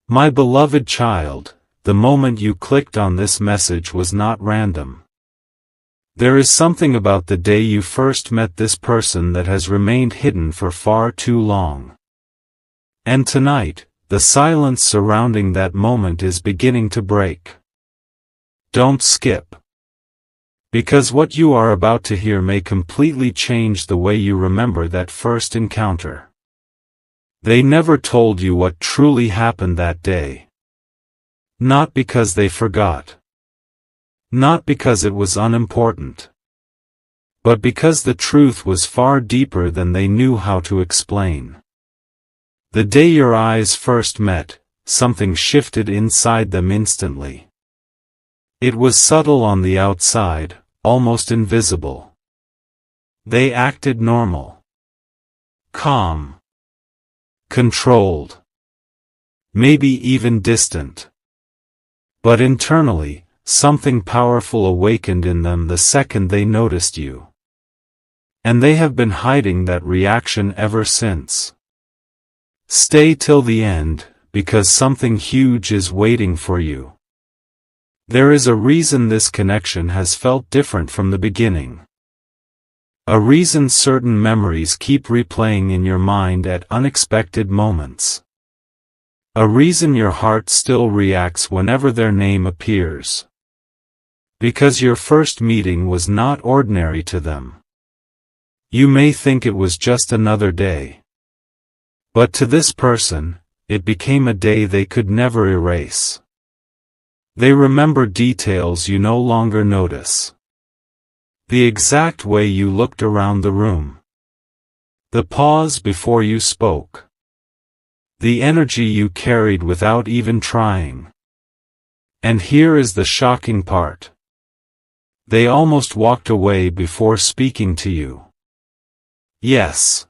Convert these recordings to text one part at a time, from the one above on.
My beloved child, the moment you clicked on this message was not random. There is something about the day you first met this person that has remained hidden for far too long. And tonight, the silence surrounding that moment is beginning to break. Don't skip. Because what you are about to hear may completely change the way you remember that first encounter. They never told you what truly happened that day. Not because they forgot. Not because it was unimportant. But because the truth was far deeper than they knew how to explain. The day your eyes first met, something shifted inside them instantly. It was subtle on the outside, almost invisible. They acted normal. Calm. Controlled. Maybe even distant. But internally, something powerful awakened in them the second they noticed you. And they have been hiding that reaction ever since. Stay till the end, because something huge is waiting for you. There is a reason this connection has felt different from the beginning. A reason certain memories keep replaying in your mind at unexpected moments. A reason your heart still reacts whenever their name appears. Because your first meeting was not ordinary to them. You may think it was just another day. But to this person, it became a day they could never erase. They remember details you no longer notice. The exact way you looked around the room. The pause before you spoke. The energy you carried without even trying. And here is the shocking part. They almost walked away before speaking to you. Yes.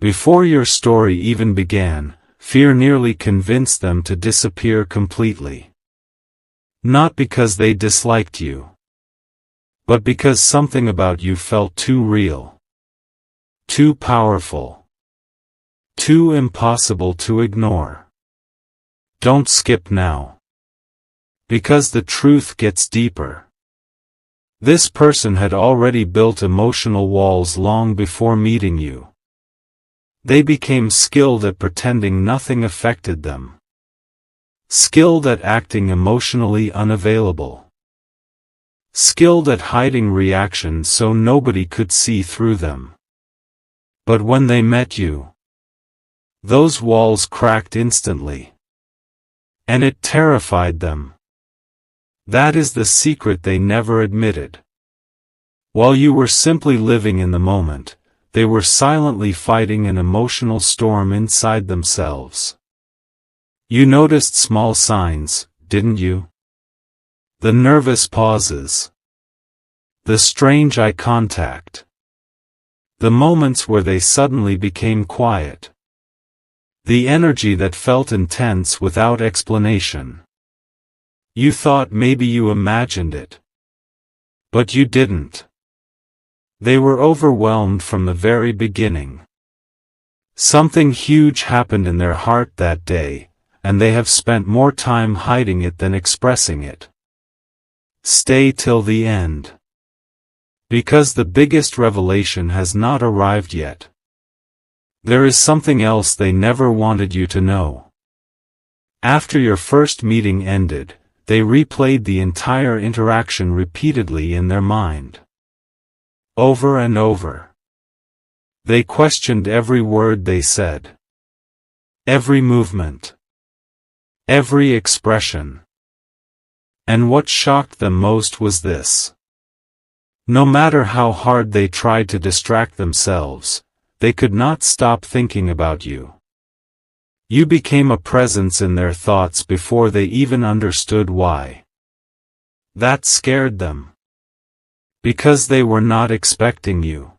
Before your story even began, fear nearly convinced them to disappear completely. Not because they disliked you. But because something about you felt too real. Too powerful. Too impossible to ignore. Don't skip now. Because the truth gets deeper. This person had already built emotional walls long before meeting you. They became skilled at pretending nothing affected them. Skilled at acting emotionally unavailable. Skilled at hiding reactions so nobody could see through them. But when they met you, those walls cracked instantly. And it terrified them. That is the secret they never admitted. While you were simply living in the moment, they were silently fighting an emotional storm inside themselves. You noticed small signs, didn't you? The nervous pauses. The strange eye contact. The moments where they suddenly became quiet. The energy that felt intense without explanation. You thought maybe you imagined it. But you didn't. They were overwhelmed from the very beginning. Something huge happened in their heart that day, and they have spent more time hiding it than expressing it. Stay till the end. Because the biggest revelation has not arrived yet. There is something else they never wanted you to know. After your first meeting ended, they replayed the entire interaction repeatedly in their mind. Over and over. They questioned every word they said. Every movement. Every expression. And what shocked them most was this. No matter how hard they tried to distract themselves, they could not stop thinking about you. You became a presence in their thoughts before they even understood why. That scared them. Because they were not expecting you.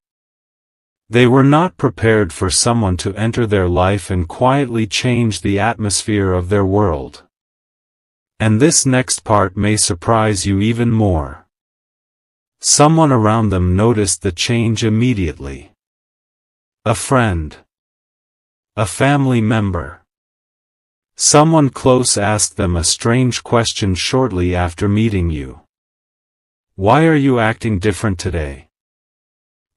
They were not prepared for someone to enter their life and quietly change the atmosphere of their world. And this next part may surprise you even more. Someone around them noticed the change immediately. A friend. A family member. Someone close asked them a strange question shortly after meeting you. Why are you acting different today?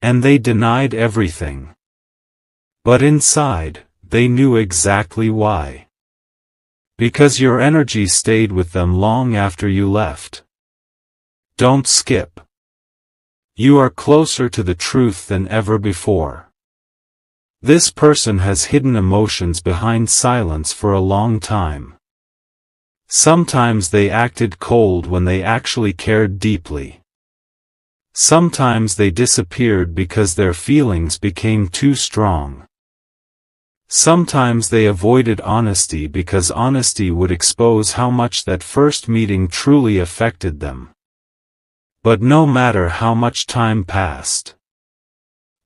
And they denied everything. But inside, they knew exactly why. Because your energy stayed with them long after you left. Don't skip. You are closer to the truth than ever before. This person has hidden emotions behind silence for a long time. Sometimes they acted cold when they actually cared deeply. Sometimes they disappeared because their feelings became too strong. Sometimes they avoided honesty because honesty would expose how much that first meeting truly affected them. But no matter how much time passed,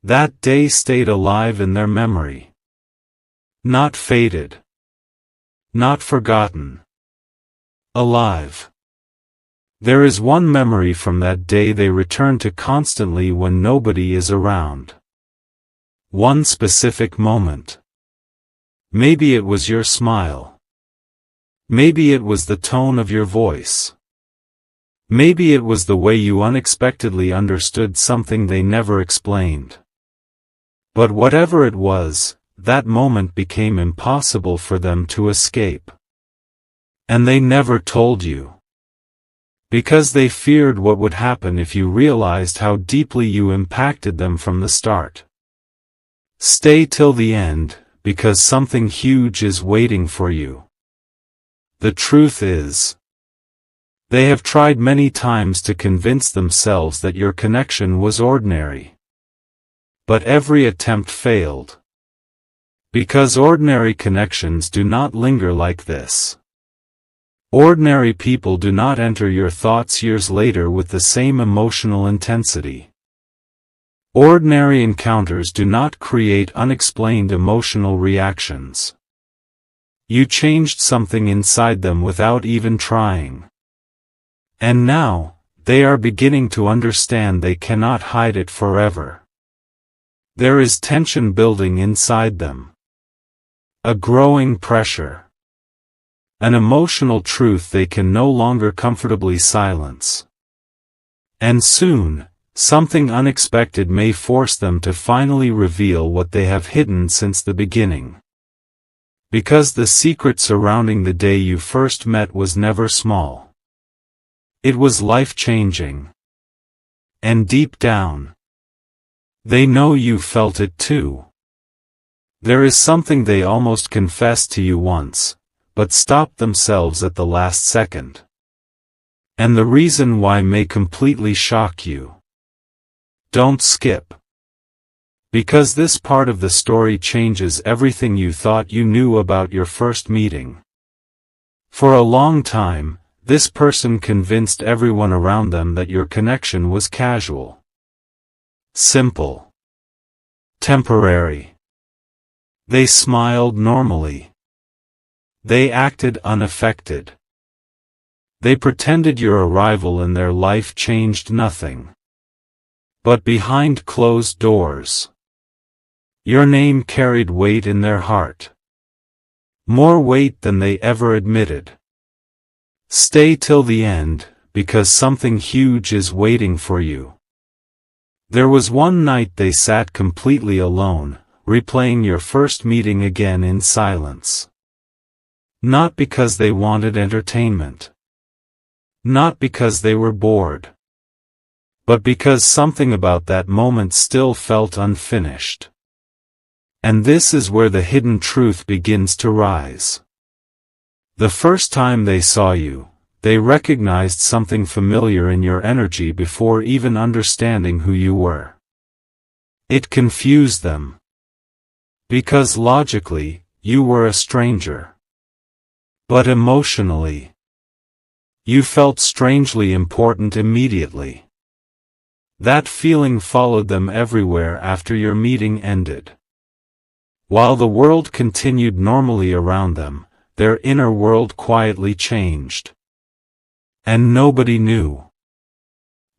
that day stayed alive in their memory. Not faded. Not forgotten. Alive. There is one memory from that day they return to constantly when nobody is around. One specific moment. Maybe it was your smile. Maybe it was the tone of your voice. Maybe it was the way you unexpectedly understood something they never explained. But whatever it was, that moment became impossible for them to escape. And they never told you. Because they feared what would happen if you realized how deeply you impacted them from the start. Stay till the end, because something huge is waiting for you. The truth is, they have tried many times to convince themselves that your connection was ordinary. But every attempt failed. Because ordinary connections do not linger like this. Ordinary people do not enter your thoughts years later with the same emotional intensity. Ordinary encounters do not create unexplained emotional reactions. You changed something inside them without even trying. And now, they are beginning to understand they cannot hide it forever. There is tension building inside them. A growing pressure. An emotional truth they can no longer comfortably silence. And soon, something unexpected may force them to finally reveal what they have hidden since the beginning. Because the secret surrounding the day you first met was never small. It was life-changing. And deep down, they know you felt it too. There is something they almost confessed to you once, but stopped themselves at the last second. And the reason why may completely shock you. Don't skip. Because this part of the story changes everything you thought you knew about your first meeting. For a long time, this person convinced everyone around them that your connection was casual. Simple. Temporary. They smiled normally. They acted unaffected. They pretended your arrival in their life changed nothing. But behind closed doors, your name carried weight in their heart. More weight than they ever admitted. Stay till the end, because something huge is waiting for you. There was one night they sat completely alone, replaying your first meeting again in silence. Not because they wanted entertainment. Not because they were bored. But because something about that moment still felt unfinished. And this is where the hidden truth begins to rise. The first time they saw you, they recognized something familiar in your energy before even understanding who you were. It confused them. Because logically, you were a stranger. But emotionally, you felt strangely important immediately. That feeling followed them everywhere after your meeting ended. While the world continued normally around them, their inner world quietly changed. And nobody knew.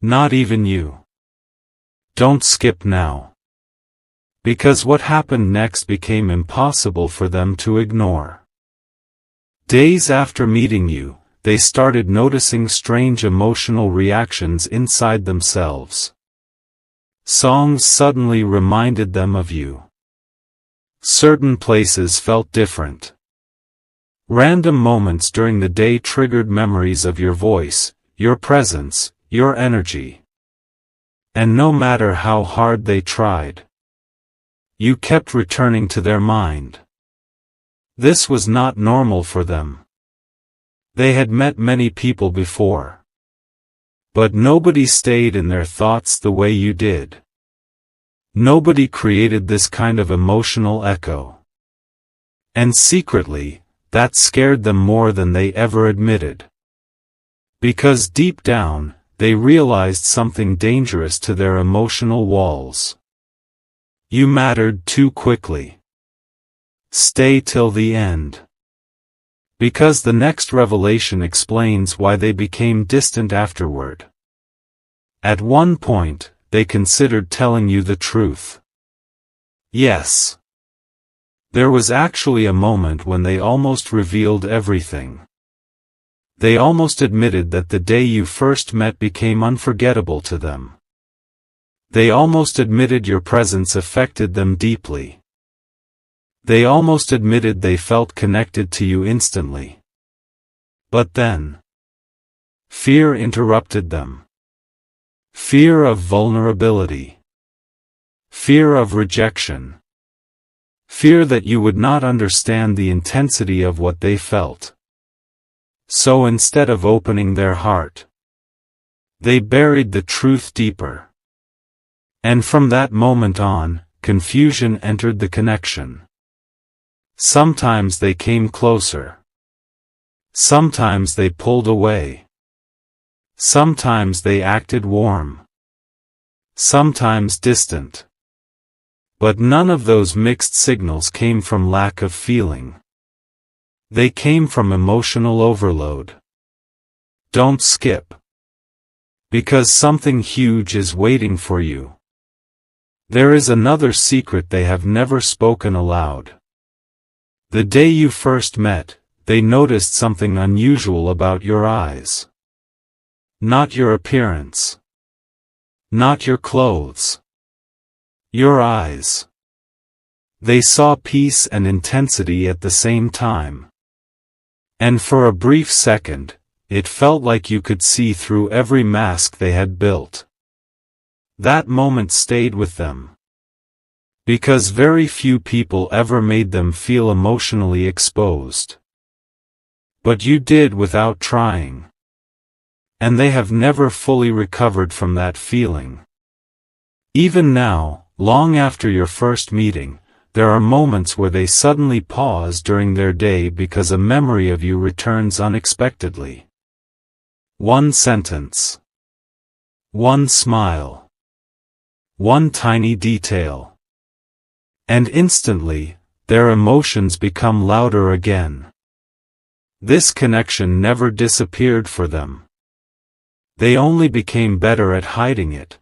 Not even you. Don't skip now. Because what happened next became impossible for them to ignore. Days after meeting you, they started noticing strange emotional reactions inside themselves. Songs suddenly reminded them of you. Certain places felt different. Random moments during the day triggered memories of your voice, your presence, your energy. And no matter how hard they tried, you kept returning to their mind. This was not normal for them. They had met many people before. But nobody stayed in their thoughts the way you did. Nobody created this kind of emotional echo. And secretly, that scared them more than they ever admitted. Because deep down, they realized something dangerous to their emotional walls. You mattered too quickly. Stay till the end. Because the next revelation explains why they became distant afterward. At one point, they considered telling you the truth. Yes. There was actually a moment when they almost revealed everything. They almost admitted that the day you first met became unforgettable to them. They almost admitted your presence affected them deeply. They almost admitted they felt connected to you instantly. But then, fear interrupted them. Fear of vulnerability. Fear of rejection. Fear that you would not understand the intensity of what they felt. So instead of opening their heart, they buried the truth deeper. And from that moment on, confusion entered the connection. Sometimes they came closer. Sometimes they pulled away. Sometimes they acted warm. Sometimes distant. But none of those mixed signals came from lack of feeling. They came from emotional overload. Don't skip. Because something huge is waiting for you. There is another secret they have never spoken aloud. The day you first met, they noticed something unusual about your eyes. Not your appearance. Not your clothes. Your eyes. They saw peace and intensity at the same time. And for a brief second, it felt like you could see through every mask they had built. That moment stayed with them. Because very few people ever made them feel emotionally exposed. But you did without trying. And they have never fully recovered from that feeling. Even now, long after your first meeting, there are moments where they suddenly pause during their day because a memory of you returns unexpectedly. One sentence. One smile. One tiny detail. And instantly, their emotions become louder again. This connection never disappeared for them. They only became better at hiding it.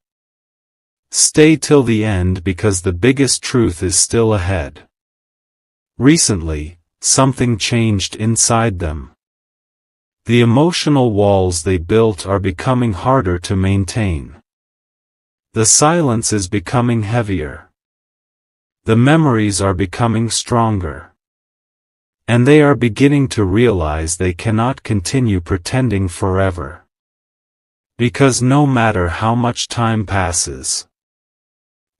Stay till the end because the biggest truth is still ahead. Recently, something changed inside them. The emotional walls they built are becoming harder to maintain. The silence is becoming heavier. The memories are becoming stronger. And they are beginning to realize they cannot continue pretending forever. Because no matter how much time passes,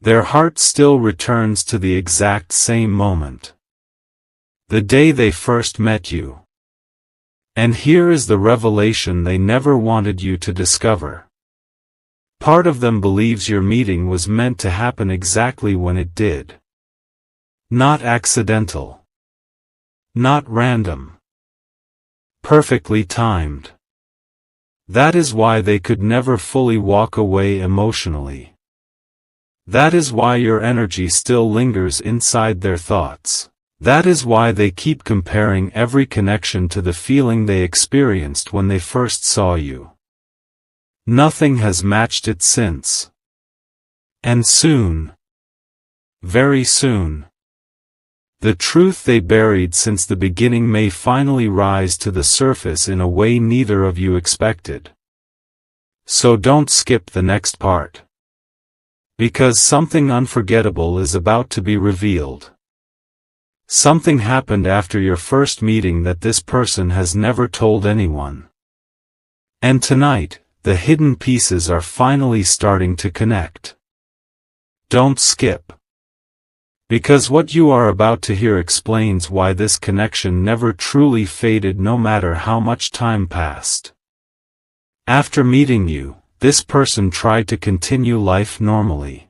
their heart still returns to the exact same moment. The day they first met you. And here is the revelation they never wanted you to discover. Part of them believes your meeting was meant to happen exactly when it did. Not accidental. Not random. Perfectly timed. That is why they could never fully walk away emotionally. That is why your energy still lingers inside their thoughts. That is why they keep comparing every connection to the feeling they experienced when they first saw you. Nothing has matched it since. And soon, very soon, The truth they buried since the beginning may finally rise to the surface in a way neither of you expected. So don't skip the next part. Because something unforgettable is about to be revealed. Something happened after your first meeting that this person has never told anyone. And tonight, the hidden pieces are finally starting to connect. Don't skip. Because what you are about to hear explains why this connection never truly faded no matter how much time passed. After meeting you, this person tried to continue life normally.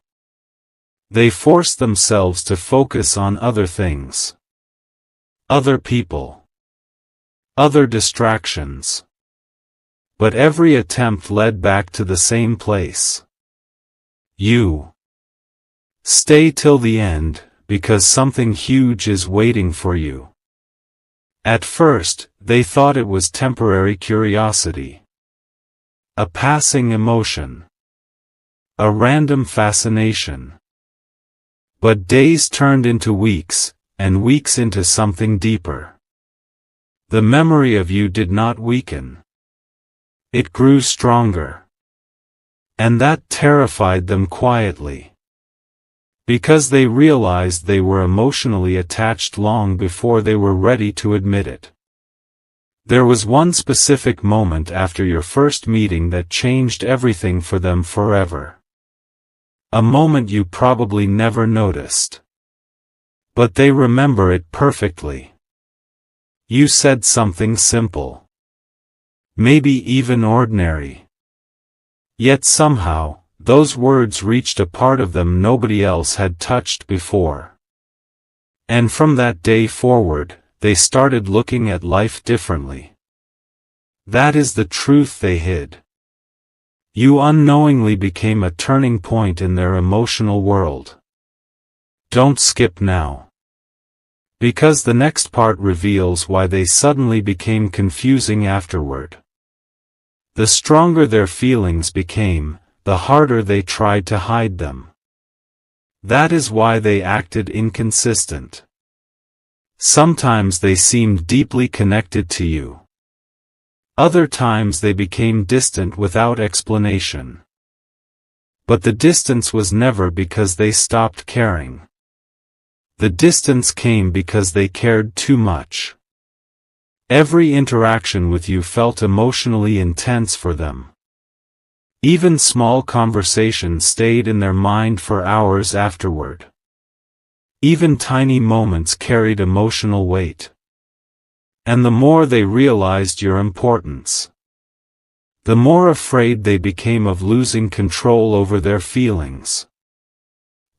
They forced themselves to focus on other things. Other people. Other distractions. But every attempt led back to the same place. You. Stay till the end, because something huge is waiting for you. At first, they thought it was temporary curiosity. A passing emotion. A random fascination. But days turned into weeks, and weeks into something deeper. The memory of you did not weaken. It grew stronger. And that terrified them quietly. Because they realized they were emotionally attached long before they were ready to admit it. There was one specific moment after your first meeting that changed everything for them forever. A moment you probably never noticed. But they remember it perfectly. You said something simple. Maybe even ordinary. Yet somehow, those words reached a part of them nobody else had touched before. And from that day forward, they started looking at life differently. That is the truth they hid. You unknowingly became a turning point in their emotional world. Don't skip now. Because the next part reveals why they suddenly became confusing afterward. The stronger their feelings became, the harder they tried to hide them. That is why they acted inconsistent. Sometimes they seemed deeply connected to you. Other times they became distant without explanation. But the distance was never because they stopped caring. The distance came because they cared too much. Every interaction with you felt emotionally intense for them. Even small conversations stayed in their mind for hours afterward. Even tiny moments carried emotional weight. And the more they realized your importance, the more afraid they became of losing control over their feelings.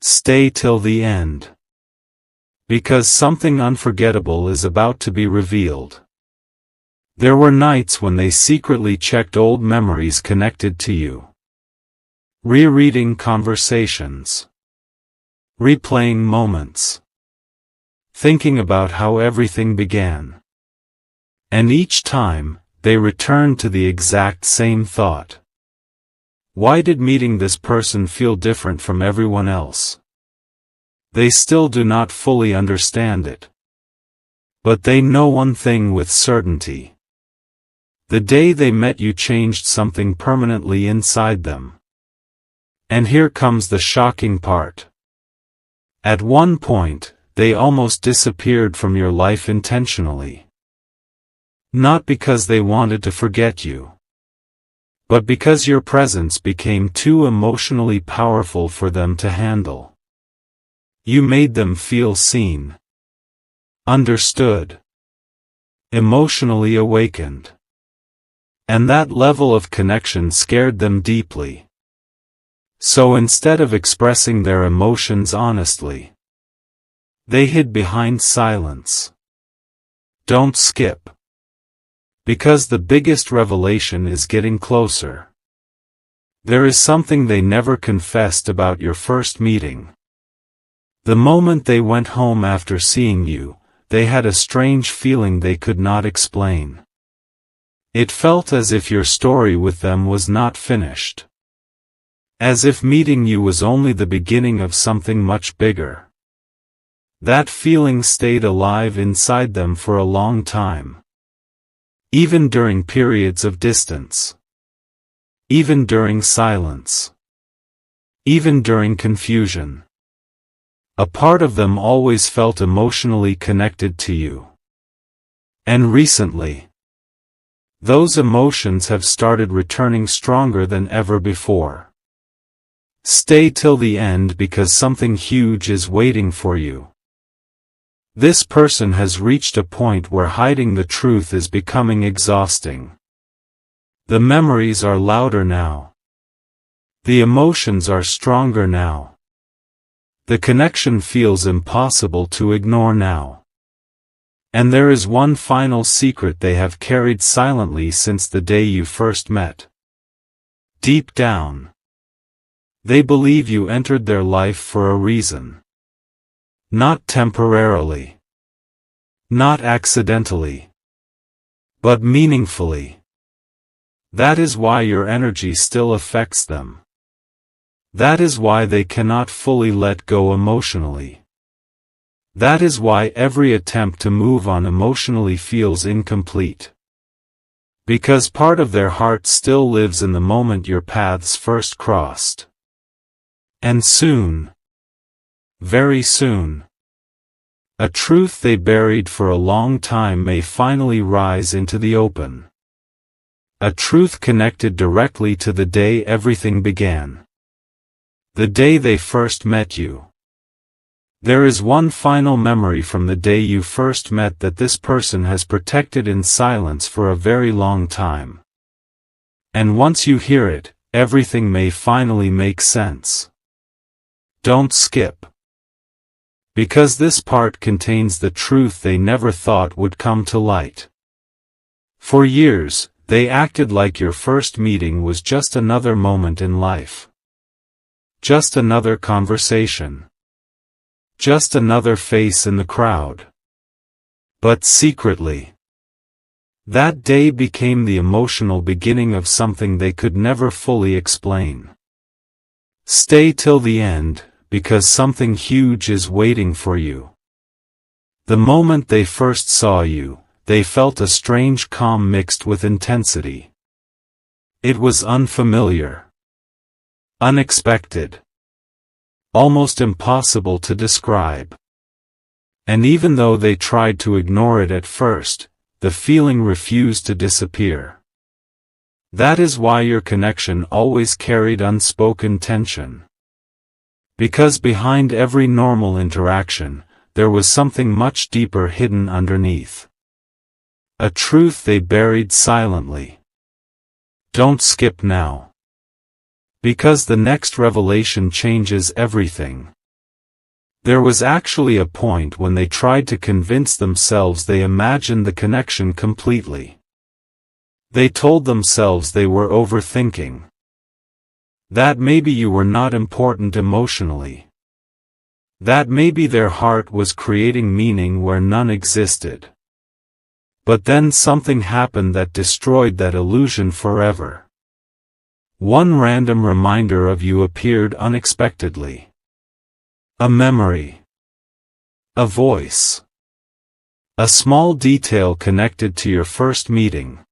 Stay till the end. Because something unforgettable is about to be revealed. There were nights when they secretly checked old memories connected to you. Rereading conversations. Replaying moments. Thinking about how everything began. And each time, they returned to the exact same thought. Why did meeting this person feel different from everyone else? They still do not fully understand it. But they know one thing with certainty. The day they met you changed something permanently inside them. And here comes the shocking part. At one point, they almost disappeared from your life intentionally. Not because they wanted to forget you. But because your presence became too emotionally powerful for them to handle. You made them feel seen. Understood. Emotionally awakened. And that level of connection scared them deeply. So instead of expressing their emotions honestly, they hid behind silence. Don't skip. Because the biggest revelation is getting closer. There is something they never confessed about your first meeting. The moment they went home after seeing you, they had a strange feeling they could not explain. It felt as if your story with them was not finished. As if meeting you was only the beginning of something much bigger. That feeling stayed alive inside them for a long time. Even during periods of distance. Even during silence. Even during confusion. A part of them always felt emotionally connected to you. And recently, those emotions have started returning stronger than ever before. Stay till the end because something huge is waiting for you. This person has reached a point where hiding the truth is becoming exhausting. The memories are louder now. The emotions are stronger now. The connection feels impossible to ignore now. And there is one final secret they have carried silently since the day you first met. Deep down, they believe you entered their life for a reason. Not temporarily. Not accidentally. But meaningfully. That is why your energy still affects them. That is why they cannot fully let go emotionally. That is why every attempt to move on emotionally feels incomplete. Because part of their heart still lives in the moment your paths first crossed. And soon, very soon, a truth they buried for a long time may finally rise into the open. A truth connected directly to the day everything began. The day they first met you. There is one final memory from the day you first met that this person has protected in silence for a very long time. And once you hear it, everything may finally make sense. Don't skip. Because this part contains the truth they never thought would come to light. For years, they acted like your first meeting was just another moment in life. Just another conversation. Just another face in the crowd. But secretly, that day became the emotional beginning of something they could never fully explain. Stay till the end, because something huge is waiting for you. The moment they first saw you, they felt a strange calm mixed with intensity. It was unfamiliar. Unexpected. Almost impossible to describe. And even though they tried to ignore it at first, the feeling refused to disappear. That is why your connection always carried unspoken tension. Because behind every normal interaction, there was something much deeper hidden underneath. A truth they buried silently. Don't skip now. Because the next revelation changes everything. There was actually a point when they tried to convince themselves they imagined the connection completely. They told themselves they were overthinking. That maybe you were not important emotionally. That maybe their heart was creating meaning where none existed. But then something happened that destroyed that illusion forever. One random reminder of you appeared unexpectedly. A memory. A voice. A small detail connected to your first meeting.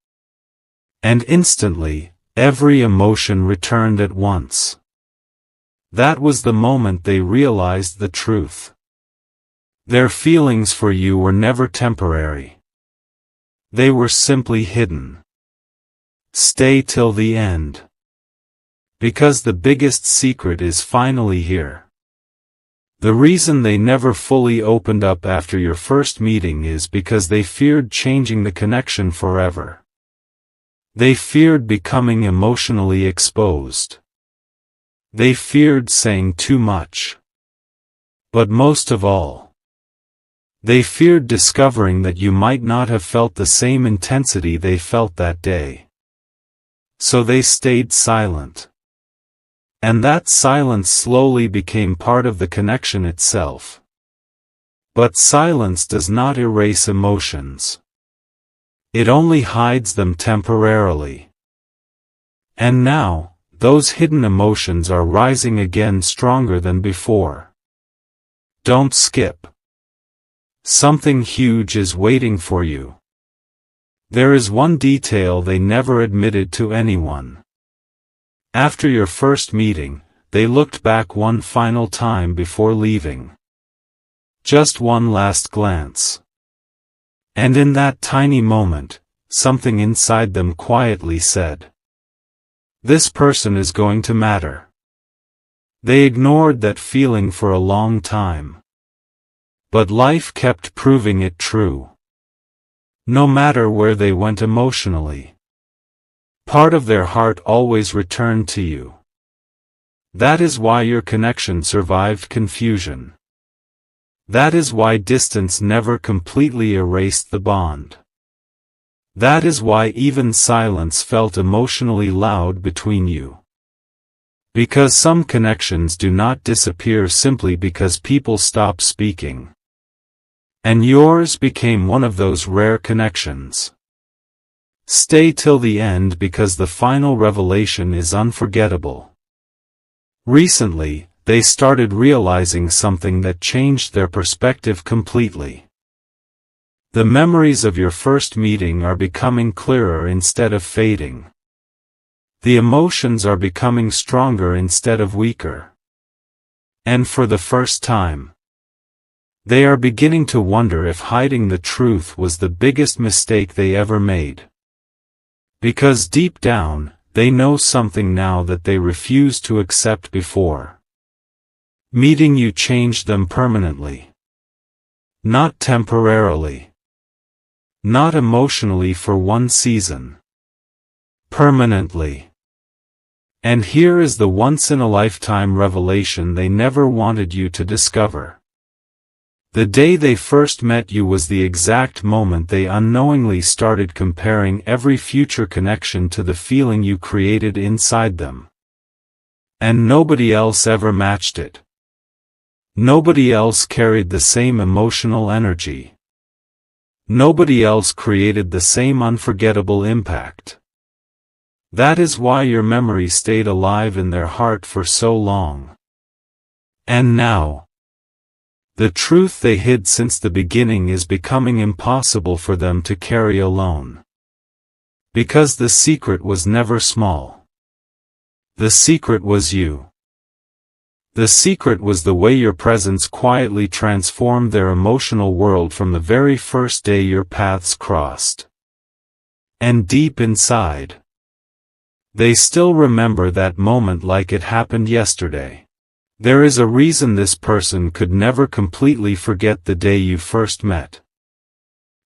And instantly, every emotion returned at once. That was the moment they realized the truth. Their feelings for you were never temporary. They were simply hidden. Stay till the end. Because the biggest secret is finally here. The reason they never fully opened up after your first meeting is because they feared changing the connection forever. They feared becoming emotionally exposed. They feared saying too much. But most of all, they feared discovering that you might not have felt the same intensity they felt that day. So they stayed silent. And that silence slowly became part of the connection itself. But silence does not erase emotions. It only hides them temporarily. And now, those hidden emotions are rising again stronger than before. Don't skip. Something huge is waiting for you. There is one detail they never admitted to anyone. After your first meeting, they looked back one final time before leaving. Just one last glance. And in that tiny moment, something inside them quietly said, "This person is going to matter." They ignored that feeling for a long time. But life kept proving it true. No matter where they went emotionally, part of their heart always returned to you. That is why your connection survived confusion. That is why distance never completely erased the bond. That is why even silence felt emotionally loud between you. Because some connections do not disappear simply because people stop speaking. And yours became one of those rare connections. Stay till the end because the final revelation is unforgettable. Recently, they started realizing something that changed their perspective completely. The memories of your first meeting are becoming clearer instead of fading. The emotions are becoming stronger instead of weaker. And for the first time, they are beginning to wonder if hiding the truth was the biggest mistake they ever made. Because deep down, they know something now that they refused to accept before. Meeting you changed them permanently. Not temporarily. Not emotionally for one season. Permanently. And here is the once-in-a-lifetime revelation they never wanted you to discover. The day they first met you was the exact moment they unknowingly started comparing every future connection to the feeling you created inside them. And nobody else ever matched it. Nobody else carried the same emotional energy. Nobody else created the same unforgettable impact. That is why your memory stayed alive in their heart for so long. And now, the truth they hid since the beginning is becoming impossible for them to carry alone. Because the secret was never small. The secret was you. The secret was the way your presence quietly transformed their emotional world from the very first day your paths crossed. And deep inside, they still remember that moment like it happened yesterday. There is a reason this person could never completely forget the day you first met.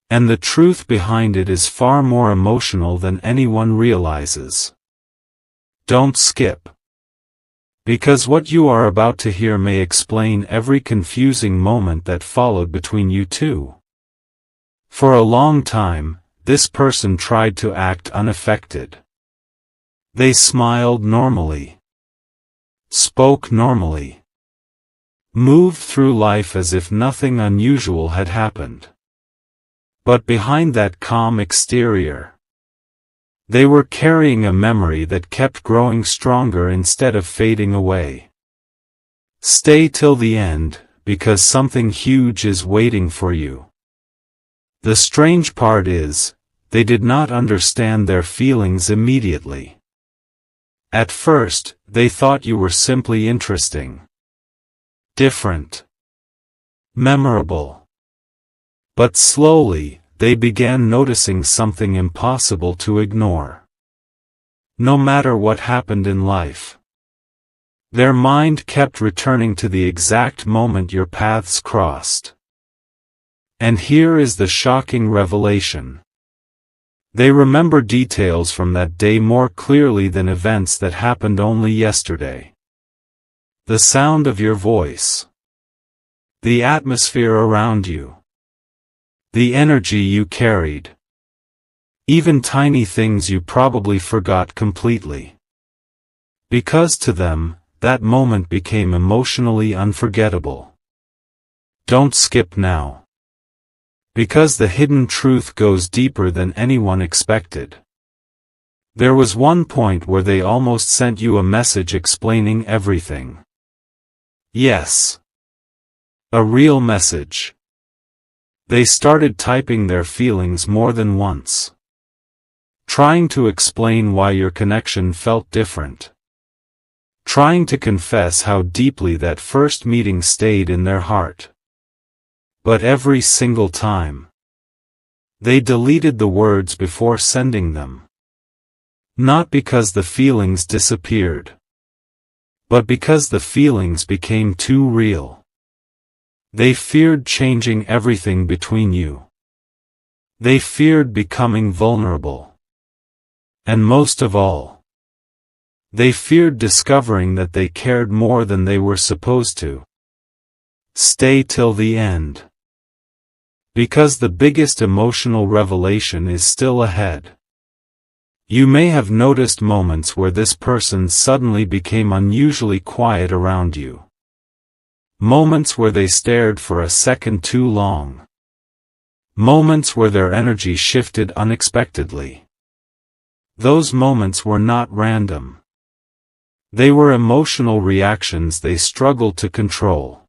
And the truth behind it is far more emotional than anyone realizes. Don't skip. Because what you are about to hear may explain every confusing moment that followed between you two. For a long time, this person tried to act unaffected. They smiled normally. Spoke normally. Moved through life as if nothing unusual had happened. But behind that calm exterior, they were carrying a memory that kept growing stronger instead of fading away. Stay till the end, because something huge is waiting for you. The strange part is, they did not understand their feelings immediately. At first, they thought you were simply interesting. Different. Memorable. But slowly, they began noticing something impossible to ignore. No matter what happened in life, their mind kept returning to the exact moment your paths crossed. And here is the shocking revelation. They remember details from that day more clearly than events that happened only yesterday. The sound of your voice. The atmosphere around you. The energy you carried. Even tiny things you probably forgot completely. Because to them, that moment became emotionally unforgettable. Don't skip now. Because the hidden truth goes deeper than anyone expected. There was one point where they almost sent you a message explaining everything. Yes. A real message. They started typing their feelings more than once, trying to explain why your connection felt different, trying to confess how deeply that first meeting stayed in their heart. But every single time, they deleted the words before sending them. Not because the feelings disappeared, but because the feelings became too real. They feared changing everything between you. They feared becoming vulnerable. And most of all, they feared discovering that they cared more than they were supposed to. Stay till the end. Because the biggest emotional revelation is still ahead. You may have noticed moments where this person suddenly became unusually quiet around you. Moments where they stared for a second too long. Moments where their energy shifted unexpectedly. Those moments were not random. They were emotional reactions they struggled to control.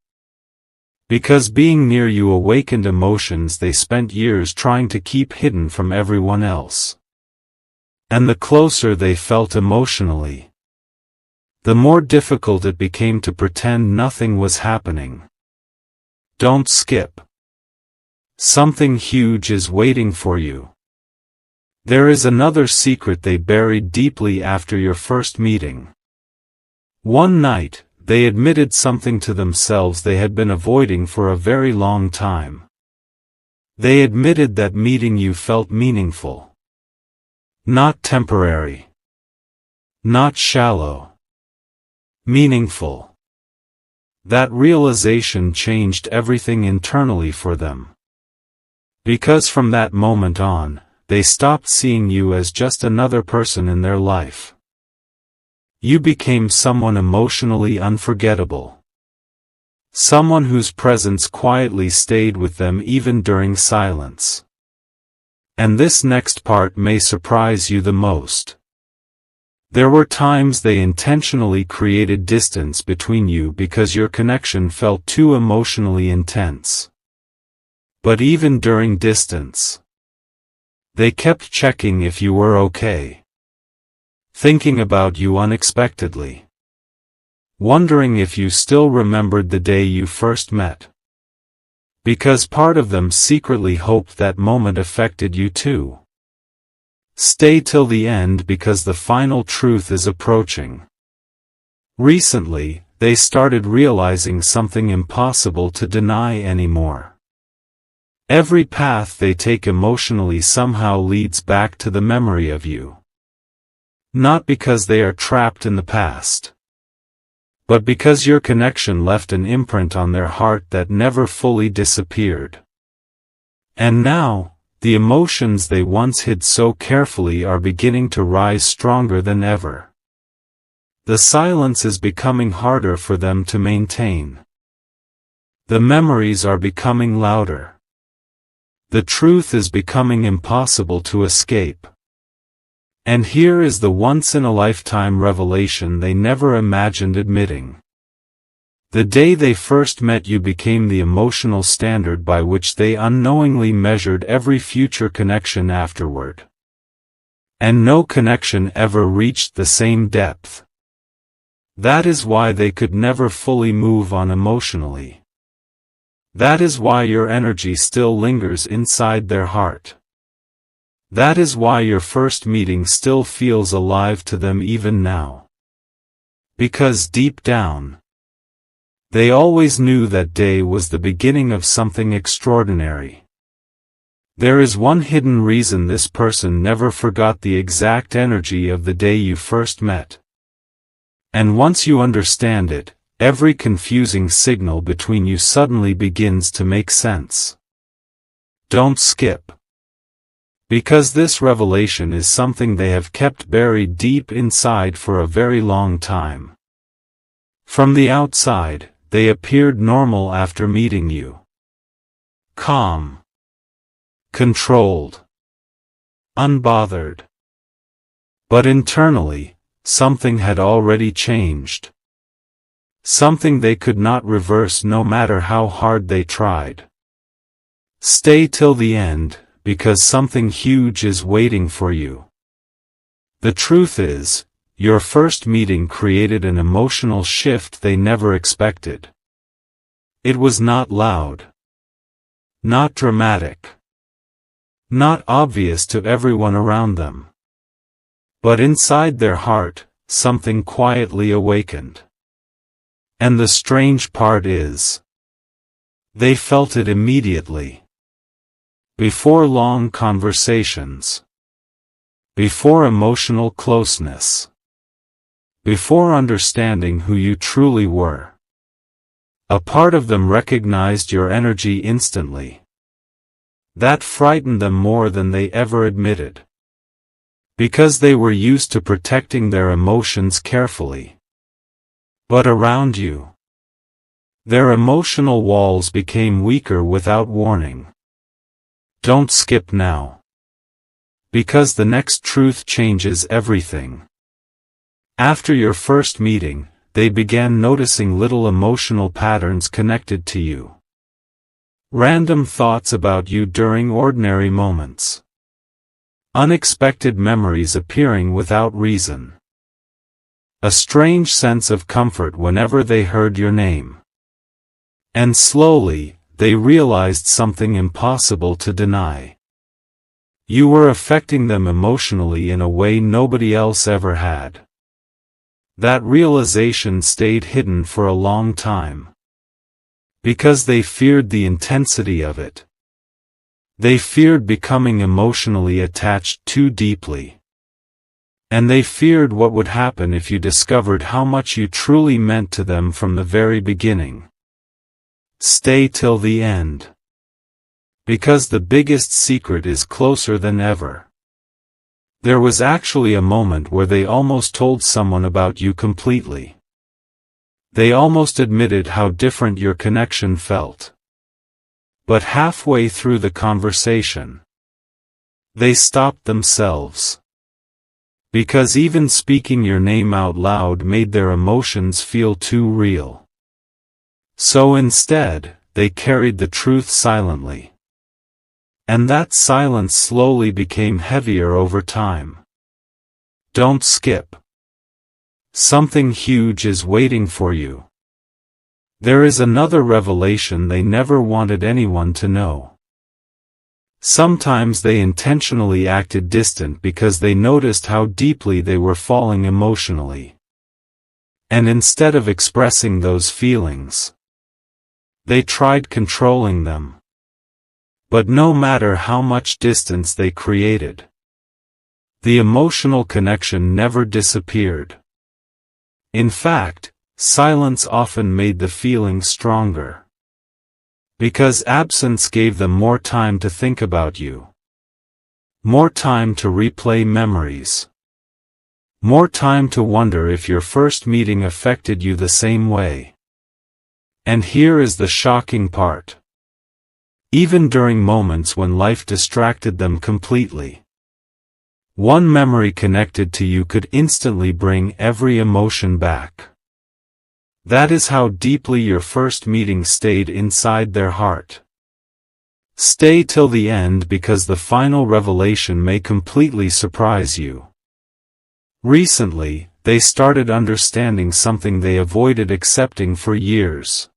Because being near you awakened emotions they spent years trying to keep hidden from everyone else. And the closer they felt emotionally, the more difficult it became to pretend nothing was happening. Don't skip. Something huge is waiting for you. There is another secret they buried deeply after your first meeting. One night, they admitted something to themselves they had been avoiding for a very long time. They admitted that meeting you felt meaningful. Not temporary. Not shallow. Meaningful. That realization changed everything internally for them. Because from that moment on, they stopped seeing you as just another person in their life. You became someone emotionally unforgettable. Someone whose presence quietly stayed with them even during silence. And this next part may surprise you the most. There were times they intentionally created distance between you because your connection felt too emotionally intense. But even during distance, they kept checking if you were okay. Thinking about you unexpectedly. Wondering if you still remembered the day you first met. Because part of them secretly hoped that moment affected you too. Stay till the end because the final truth is approaching. Recently, they started realizing something impossible to deny anymore. Every path they take emotionally somehow leads back to the memory of you. Not because they are trapped in the past, but because your connection left an imprint on their heart that never fully disappeared. And now, the emotions they once hid so carefully are beginning to rise stronger than ever. The silence is becoming harder for them to maintain. The memories are becoming louder. The truth is becoming impossible to escape. And here is the once-in-a-lifetime revelation they never imagined admitting. The day they first met you became the emotional standard by which they unknowingly measured every future connection afterward. And no connection ever reached the same depth. That is why they could never fully move on emotionally. That is why your energy still lingers inside their heart. That is why your first meeting still feels alive to them even now. Because deep down, they always knew that day was the beginning of something extraordinary. There is one hidden reason this person never forgot the exact energy of the day you first met. And once you understand it, every confusing signal between you suddenly begins to make sense. Don't skip. Because this revelation is something they have kept buried deep inside for a very long time. From the outside, they appeared normal after meeting you. Calm. Controlled. Unbothered. But internally, something had already changed. Something they could not reverse no matter how hard they tried. Stay till the end, because something huge is waiting for you. The truth is, your first meeting created an emotional shift they never expected. It was not loud. Not dramatic. Not obvious to everyone around them. But inside their heart, something quietly awakened. And the strange part is, they felt it immediately. Before long conversations. Before emotional closeness. Before understanding who you truly were. A part of them recognized your energy instantly. That frightened them more than they ever admitted. Because they were used to protecting their emotions carefully. But around you, their emotional walls became weaker without warning. Don't skip now. Because the next truth changes everything. After your first meeting, they began noticing little emotional patterns connected to you. Random thoughts about you during ordinary moments. Unexpected memories appearing without reason. A strange sense of comfort whenever they heard your name. And slowly, they realized something impossible to deny. You were affecting them emotionally in a way nobody else ever had. That realization stayed hidden for a long time. Because they feared the intensity of it. They feared becoming emotionally attached too deeply. And they feared what would happen if you discovered how much you truly meant to them from the very beginning. Stay till the end. Because the biggest secret is closer than ever. There was actually a moment where they almost told someone about you completely. They almost admitted how different your connection felt. But halfway through the conversation, they stopped themselves. Because even speaking your name out loud made their emotions feel too real. So instead, they carried the truth silently. And that silence slowly became heavier over time. Don't skip. Something huge is waiting for you. There is another revelation they never wanted anyone to know. Sometimes they intentionally acted distant because they noticed how deeply they were falling emotionally. And instead of expressing those feelings, they tried controlling them. But no matter how much distance they created, the emotional connection never disappeared. In fact, silence often made the feeling stronger. Because absence gave them more time to think about you. More time to replay memories. More time to wonder if your first meeting affected you the same way. And here is the shocking part. Even during moments when life distracted them completely, one memory connected to you could instantly bring every emotion back. That is how deeply your first meeting stayed inside their heart. Stay till the end because the final revelation may completely surprise you. Recently, they started understanding something they avoided accepting for years.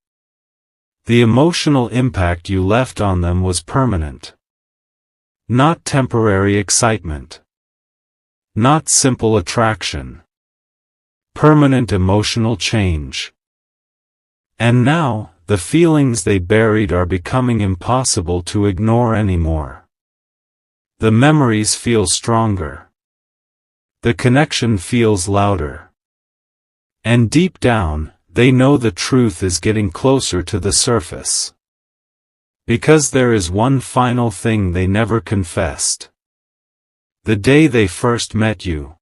The emotional impact you left on them was permanent. Not temporary excitement. Not simple attraction. Permanent emotional change. And now, the feelings they buried are becoming impossible to ignore anymore. The memories feel stronger. The connection feels louder. And deep down, they know the truth is getting closer to the surface. Because there is one final thing they never confessed. The day they first met you,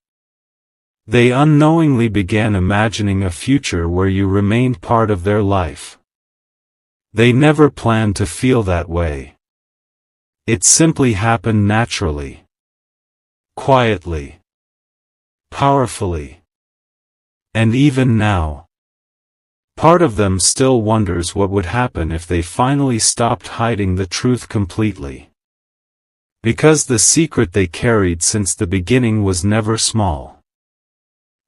they unknowingly began imagining a future where you remained part of their life. They never planned to feel that way. It simply happened naturally. Quietly. Powerfully. And even now, Part of them still wonders what would happen if they finally stopped hiding the truth completely. Because the secret they carried since the beginning was never small.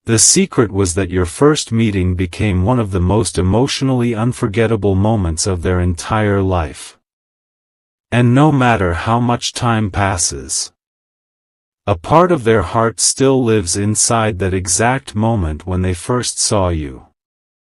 The secret was that your first meeting became one of the most emotionally unforgettable moments of their entire life. And no matter how much time passes, a part of their heart still lives inside that exact moment when they first saw you.